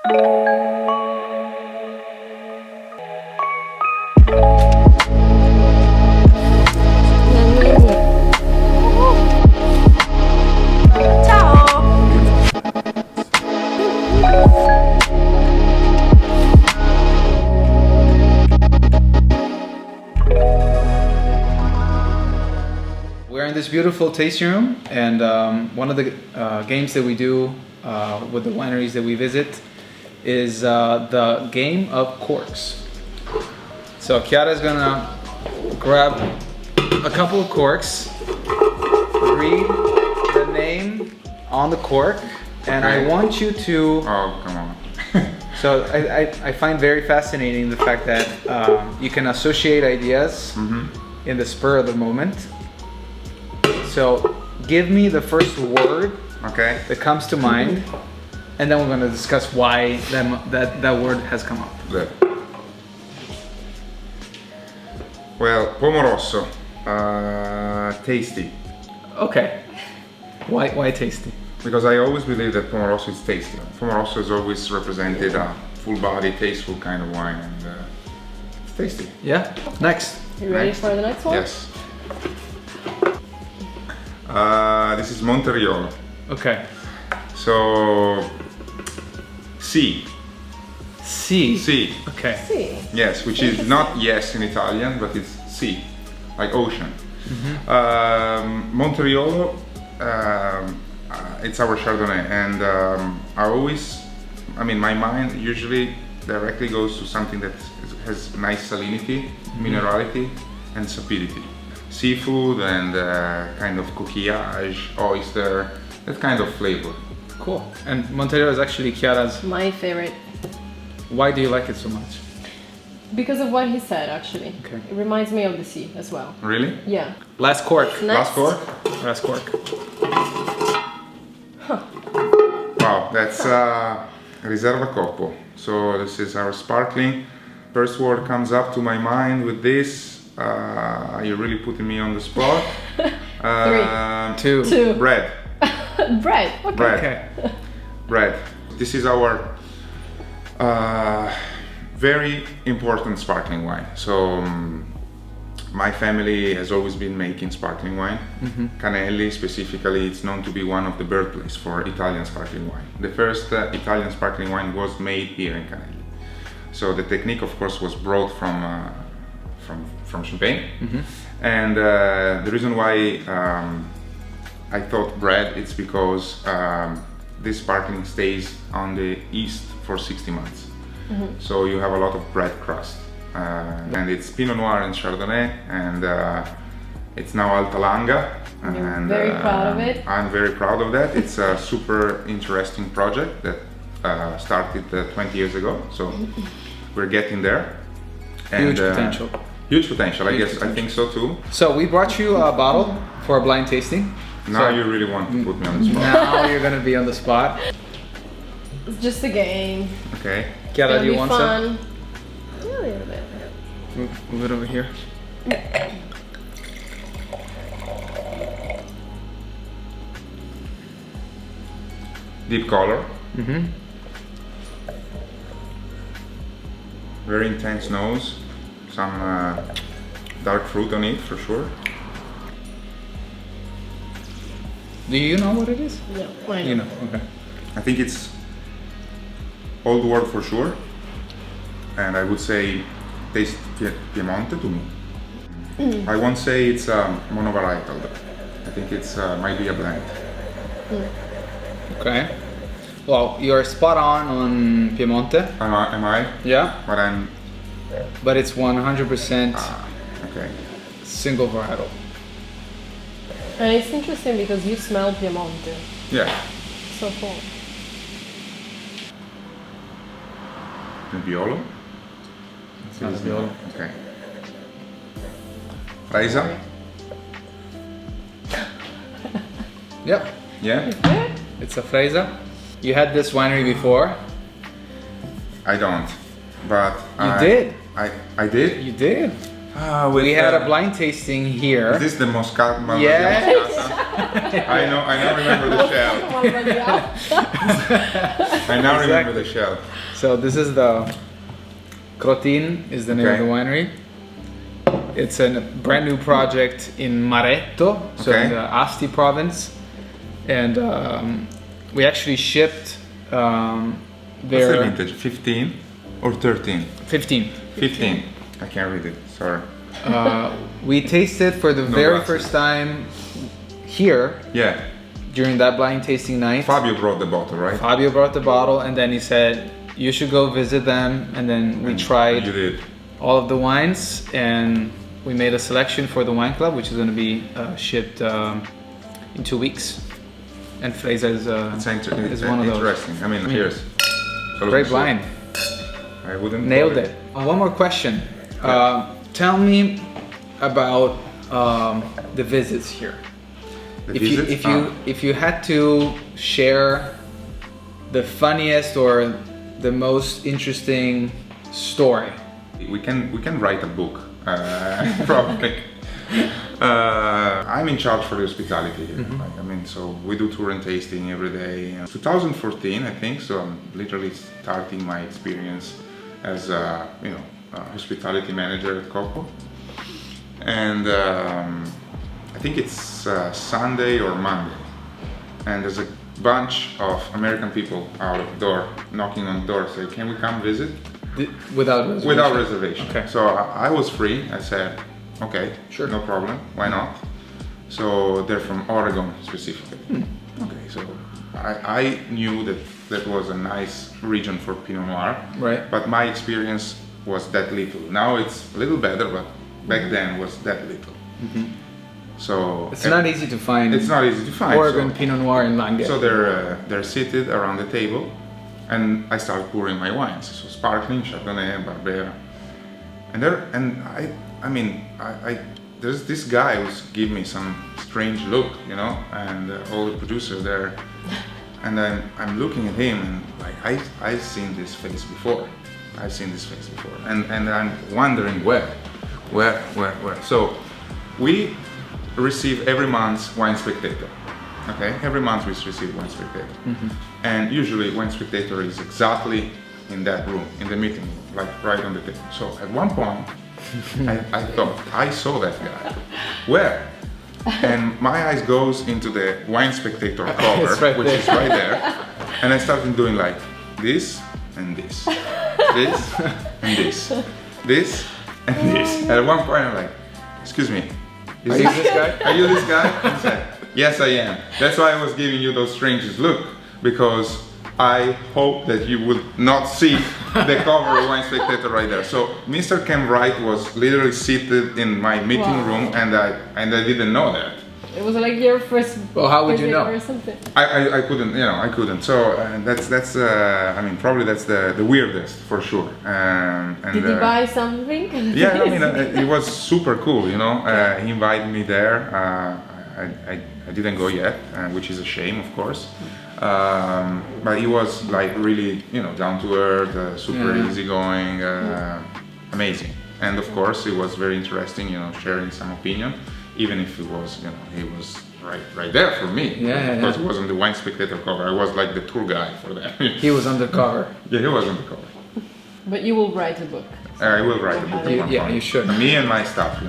We're in this beautiful tasting room, and one of the games that we do with the wineries that we visit is the Game of Corks. So Chiara is gonna grab a couple of corks, read the name on the cork, and I want you to... Oh, come on. So I find very fascinating the fact that you can associate ideas in the spur of the moment. So give me the first word that comes to mind, and then we're going to discuss why that word has come up. Good. Well, Pomo Rosso, tasty. Okay. Why tasty? Because I always believe that Pomo Rosso is tasty. Pomo Rosso has always represented a full-body, tasteful kind of wine, and it's tasty. Yeah. Next. You ready for the next one? Yes. This is Monteriolo. Okay. So, C. C. C. Okay. See. Yes, which is not yes in Italian, but it's sea, like ocean. Monteriolo, it's our Chardonnay, and my mind usually directly goes to something that has nice salinity, minerality, and sapidity. Seafood and kind of coquillage, oyster, that kind of flavor. Cool. And Monteriolo is actually Chiara's. My favorite. Why do you like it so much? Because of what he said, actually. Okay. It reminds me of the sea as well. Really? Yeah. Last cork. Next. Last cork? Last cork. Wow, that's Riserva Coppo. So this is our sparkling. First word comes up to my mind with this. You're really putting me on the spot. 2. 2. Bread. Bread. Okay. Bread. Okay. Bread. This is our very important sparkling wine. So my family has always been making sparkling wine. Canelli specifically, it's known to be one of the birthplace for Italian sparkling wine. The first Italian sparkling wine was made here in Canelli. So the technique, of course, was brought from Champagne. And the reason why I thought bread, it's because this sparkling stays on the yeast for 60 months. So you have a lot of bread crust. And it's Pinot Noir and Chardonnay, and it's now Alta Langa. You're very proud of it. I'm very proud of that. It's a super interesting project that started 20 years ago. So we're getting there. And, Huge potential. Huge potential, Huge I guess. potential. I think so too. So we brought you a bottle for a blind tasting. Now So you really want to put me on the spot. now you're gonna be on the spot. It's just a game. Okay. Chiara, It'll do you be want some? fun. A little bit. Move it over here. Deep color. Very intense nose. Some dark fruit on it for sure. Do you know what it is? No, I know. You know. Okay. I think it's Old World for sure. And I would say taste Piemonte to me. I won't say it's monovarietal. I think it's might be a blend. Okay. Well, you're spot on Piemonte. Am I? Yeah. But I'm. But it's 100% Okay. single varietal. And it's interesting because you smell Piemonte. Yeah. So cool. Nebbiolo. It's not Nebbiolo. Okay. Freisa. Yep. Yeah. It's a Freisa. You had this winery before. I don't. But You did. I did. You did. We had a blind tasting here. Is this the Moscato? Yes. I now remember the shell. I now remember the shell. So this is the Crotin is the name of the winery. It's a brand new project in Maretto, so in the Asti province, and we actually shipped What's the vintage? 15 or 13? 15. 15. I can't read it. Sorry. We tasted for the very first time here. Yeah. During that blind tasting night. Fabio brought the bottle, right? Fabio brought the bottle, and then he said, "You should go visit them." And then we tried all of the wines, and we made a selection for the wine club, which is going to be shipped in 2 weeks. And Fraser is one of those. Interesting. I mean, here's great blind. I wouldn't nailed it. One more question. Tell me about the visits here. If you had to share the funniest or the most interesting story, we can write a book. Probably. I'm in charge for the hospitality here. I mean, so we do tour and tasting every day. 2014, I think. So I'm literally starting my experience as a hospitality manager at Coppo. And I think it's Sunday or Monday, and there's a bunch of American people out of the door, knocking on the door, say, "Can we come visit?" Without reservation. Without reservation. Okay. So I was free. I said, "Okay, sure, no problem. Why not?" So they're from Oregon specifically. Okay, so I knew that was a nice region for Pinot Noir. Right. But my experience was that little. Now it's a little better, but back then was that little. So it's not easy to find. It's not easy to find. Oregon Pinot Noir in Langhe. So they're seated around the table, and I start pouring my wines. So sparkling, Chardonnay, Barbera, and I there's this guy who's give me some strange look, and all the producers there, and I'm looking at him and like I've seen this face before. And I'm wondering where. So we receive every month Wine Spectator. Okay, every month we receive Wine Spectator, and usually Wine Spectator is exactly in that room, in the meeting room, like right on the table. So at one point, I thought I saw that guy. Where? And my eyes goes into the Wine Spectator cover, which is right there, and I started doing like this and this, this and this, this and this. And at one point, I'm like, "Excuse me, are you this guy? Are you this guy?" He said, "Yes, I am." That's why I was giving you those strangest look, because I hope that you would not see the cover of Wine Spectator right there. So Mr. Ken Wright was literally seated in my meeting room, and I didn't know that. It was like your first. Well, how would you know? Or something. I couldn't, I couldn't. So that's I mean, probably that's the weirdest for sure. Did he buy something? Yeah, I mean, it was super cool. He invited me there. I didn't go yet, which is a shame, of course. But he was like really, down to earth, super easygoing, amazing. And of course, it was very interesting, sharing some opinion, even if it was, he was right there for me. Because he was on the Wine Spectator cover. I was like the tour guide for that. He was undercover. Yeah, he was undercover. But you will write a book. I will write a book at one point. You should. Me and my staff,